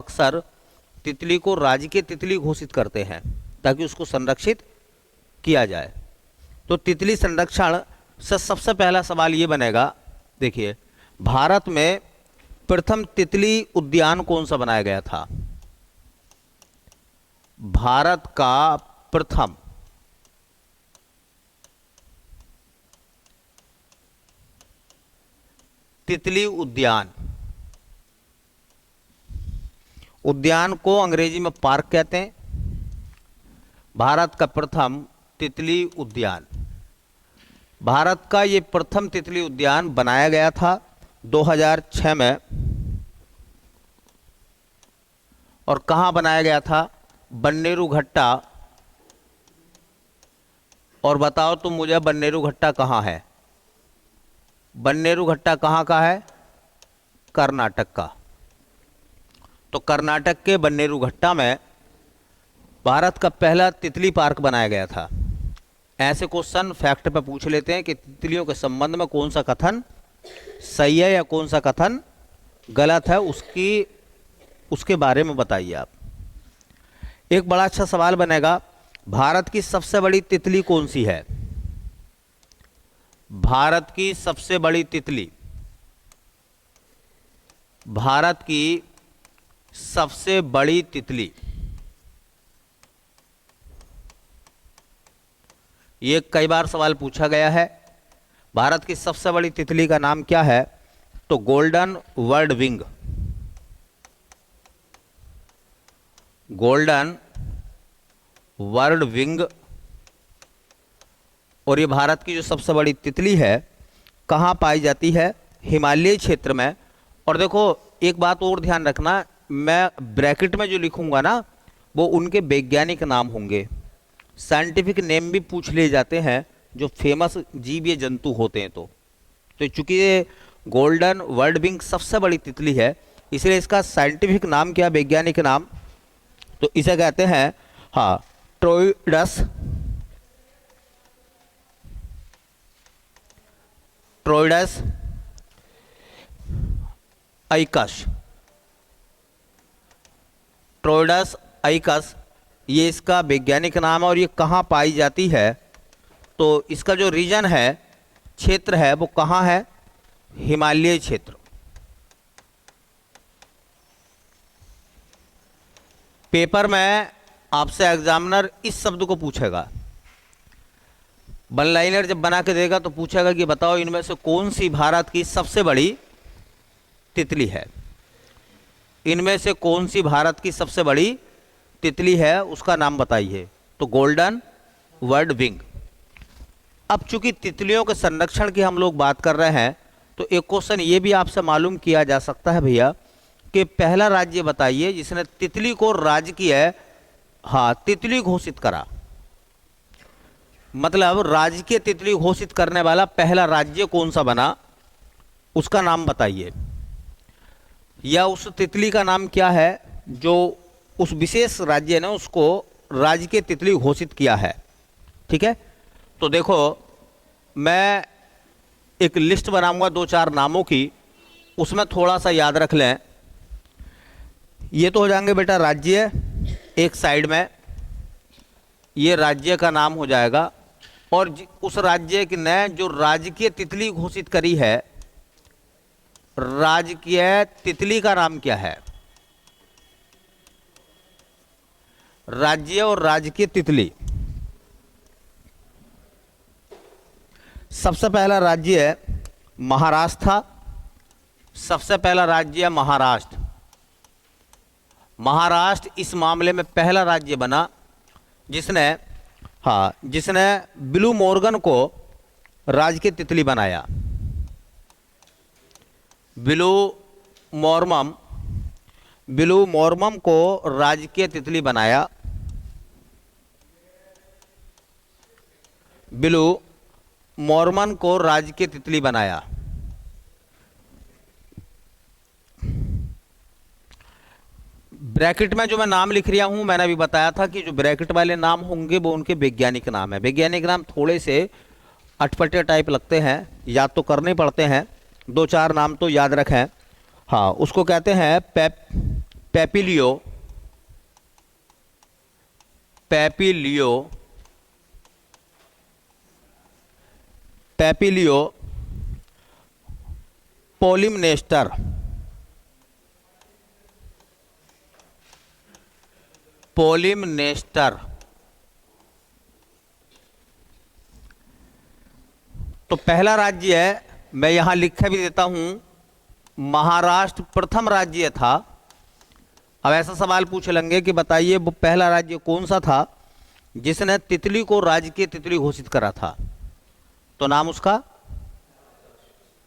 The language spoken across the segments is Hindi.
अक्सर तितली को राजकीय तितली घोषित करते हैं ताकि उसको संरक्षित किया जाए। तो तितली संरक्षण से सबसे पहला सवाल ये बनेगा, देखिए भारत में प्रथम तितली उद्यान कौन सा बनाया गया था? भारत का प्रथम तितली उद्यान, उद्यान को अंग्रेजी में पार्क कहते हैं। भारत का प्रथम तितली उद्यान, भारत का ये प्रथम तितली उद्यान बनाया गया था 2006 में। और कहाँ बनाया गया था? बन्नेरू घट्टा। और बताओ तुम मुझे, बन्नेरू घट्टा कहाँ है? बन्नेरू घट्टा कहाँ का है? कर्नाटक का। तो कर्नाटक के बन्नेरू घट्टा में भारत का पहला तितली पार्क बनाया गया था। ऐसे क्वेश्चन फैक्ट पे पूछ लेते हैं कि तितलियों के संबंध में कौन सा कथन सही है या कौन सा कथन गलत है, उसके बारे में बताइए आप। एक बड़ा अच्छा सवाल बनेगा, भारत की सबसे बड़ी तितली कौन सी है? भारत की सबसे बड़ी तितली, भारत की सबसे बड़ी तितली, ये कई बार सवाल पूछा गया है। भारत की सबसे बड़ी तितली का नाम क्या है? तो golden word wing, golden word wing. और ये भारत की जो सबसे बड़ी तितली है कहाँ पाई जाती है? हिमालय क्षेत्र में। और देखो एक बात और ध्यान रखना, मैं ब्रैकेट में जो लिखूंगा ना वो उनके वैज्ञानिक नाम होंगे। साइंटिफिक नेम भी पूछ लिए जाते हैं जो फेमस जीव या जंतु होते हैं। तो चूंकि ये गोल्डन वर्ड विंग सबसे बड़ी तितली है, इसलिए इसका साइंटिफिक नाम क्या, वैज्ञानिक नाम? तो इसे कहते हैं ट्रोइडस, ट्रोइडस आइकस, ट्रोइडस आइकस, ये इसका वैज्ञानिक नाम है। और ये कहाँ पाई जाती है? तो इसका जो रीजन है, क्षेत्र है, वो कहाँ है? हिमालय क्षेत्र। पेपर में आपसे एग्जामिनर इस शब्द को पूछेगा, वन लाइनर जब बना के देगा तो पूछेगा कि बताओ इनमें से कौन सी भारत की सबसे बड़ी तितली है? इनमें से कौन सी भारत की सबसे बड़ी तितली है, उसका नाम बताइए। तो गोल्डन वर्ड विंग। अब चूंकि तितलियों के संरक्षण की हम लोग बात कर रहे हैं, तो एक क्वेश्चन ये भी आपसे मालूम किया जा सकता है भैया कि पहला राज्य बताइए जिसने तितली को राजकीय तितली घोषित करा। मतलब राजकीय तितली घोषित करने वाला पहला राज्य कौन सा बना, उसका नाम बताइए। या उस तितली का नाम क्या है जो उस विशेष राज्य ने उसको राजकीय तितली घोषित किया है। ठीक है, तो देखो मैं एक लिस्ट बनाऊंगा 2-4 नामों की, उसमें थोड़ा सा याद रख लें। ये तो हो जाएंगे बेटा राज्य एक साइड में, ये राज्य का नाम हो जाएगा। और उस राज्य ने जो राजकीय तितली घोषित करी है, राजकीय तितली का नाम क्या है? राज्य और राजकीय तितली। सबसे पहला राज्य है महाराष्ट्र था। सबसे पहला राज्य है महाराष्ट्र। महाराष्ट्र इस मामले में पहला राज्य बना जिसने ब्लू मॉर्गन को राजकीय तितली बनाया। ब्लू मॉर्मम को राजकीय तितली बनाया। ब्लू मॉर्मन को राजकीय तितली बनाया। ब्रैकेट में जो मैं नाम लिख रहा हूं, मैंने अभी बताया था कि जो ब्रैकेट वाले नाम होंगे वो उनके वैज्ञानिक नाम है। वैज्ञानिक नाम थोड़े से अटपटे टाइप लगते हैं, याद तो करने पड़ते हैं, 2-4 नाम तो याद रखें। उसको कहते हैं पैपिलियो, पैपिलियो, पैपिलियो पोलिमनेस्टर, पोलिमनेस्टर। तो पहला राज्य है, मैं यहां लिख भी देता हूं, महाराष्ट्र प्रथम राज्य था। अब ऐसा सवाल पूछ लेंगे कि बताइए वो पहला राज्य कौन सा था जिसने तितली को राजकीय तितली घोषित करा था। तो नाम उसका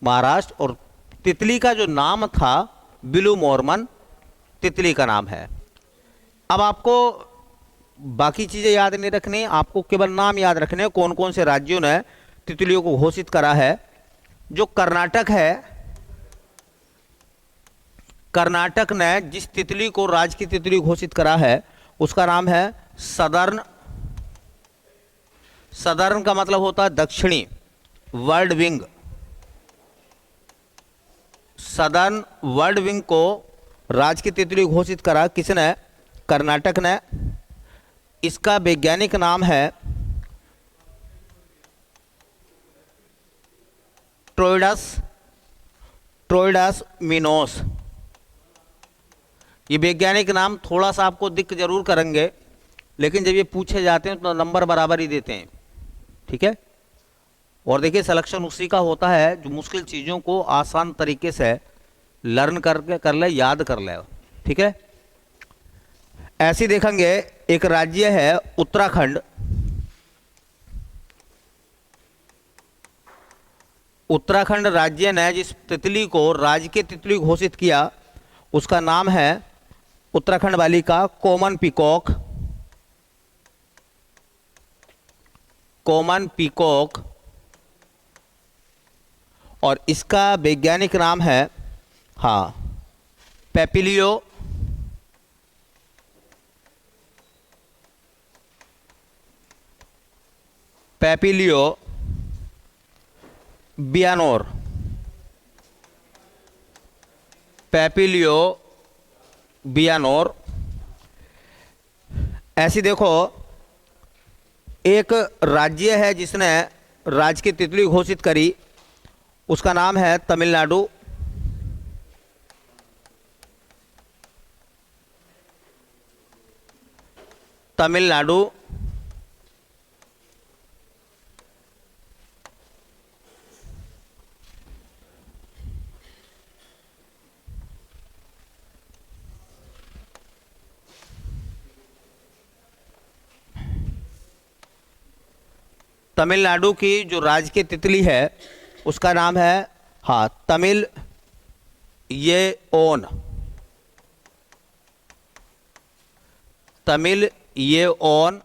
महाराष्ट्र, और तितली का जो नाम था ब्लू मॉर्मन तितली का नाम है। अब आपको बाकी चीज़ें याद नहीं रखनी, आपको केवल नाम याद रखने कौन कौन से राज्यों ने तितलियों को घोषित करा है। जो कर्नाटक है, कर्नाटक ने जिस तितली को राज की तितली घोषित करा है उसका नाम है सदर्न। सदर्न का मतलब होता है दक्षिणी, world wing. Southern world wing को राज की तितली घोषित करा किसने? कर्नाटक ने। इसका वैज्ञानिक नाम है ट्रोइडस मिनोस। ये वैज्ञानिक नाम थोड़ा सा आपको दिक्कत जरूर करेंगे, लेकिन जब ये पूछे जाते हैं तो नंबर बराबर ही देते हैं, ठीक है। और देखिए सिलेक्शन उसी का होता है जो मुश्किल चीज़ों को आसान तरीके से लर्न करके कर ले, याद कर ले, ठीक है। ऐसे देखेंगे एक राज्य है उत्तराखंड। उत्तराखंड राज्य ने जिस तितली को राजकीय तितली घोषित किया उसका नाम है उत्तराखंड वाली का कॉमन पीकॉक। Common peacock. और इसका वैज्ञानिक नाम है पैपिलियो बियानोर। पैपिलियो बियानोर। ऐसी देखो एक राज्य है जिसने राज की तितली घोषित करी, उसका नाम है तमिलनाडु। तमिलनाडु। तमिलनाडु की जो राजकीय तितली है उसका नाम है तमिल ये ओन। तमिल ये ओन।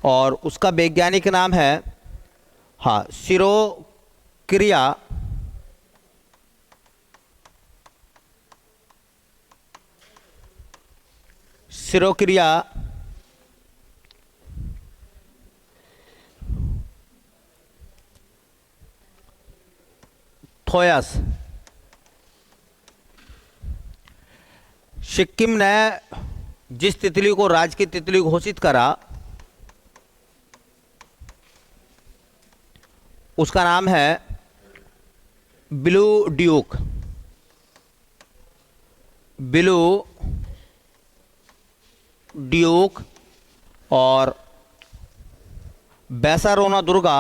और उसका वैज्ञानिक नाम है सिरोक्रिया सिरोक्रिया थोयस। सिक्किम ने जिस तितली को राज की तितली घोषित करा उसका नाम है ब्लू ड्यूक। Blue Duke. और बैसारोना दुर्गा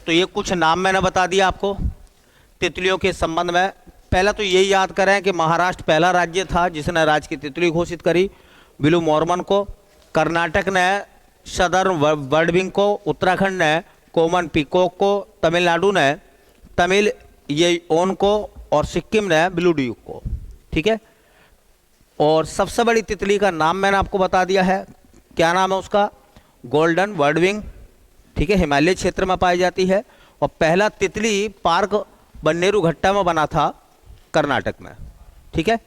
तो ये कुछ नाम मैंने बता दिया आपको तितलियों के संबंध में। पहला तो यही याद करें कि महाराष्ट्र पहला राज्य था जिसने राज की तितली घोषित करी, ब्लू मॉर्मन को। कर्नाटक ने सदर्न बर्ड विंग को। उत्तराखंड ने कॉमन पीकॉक को। तमिलनाडु ने तमिल ये ओन को। और सिक्किम ने ब्लू ड्यूक को, ठीक है। और सबसे बड़ी तितली का नाम मैंने आपको बता दिया है। क्या नाम है उसका? गोल्डन बर्ड विंग, ठीक है। हिमालय क्षेत्र में पाई जाती है। और पहला तितली पार्क बन्नेरू घट्टा में बना था कर्नाटक में, ठीक है।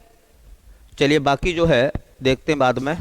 चलिए बाकी जो है देखते हैं बाद में।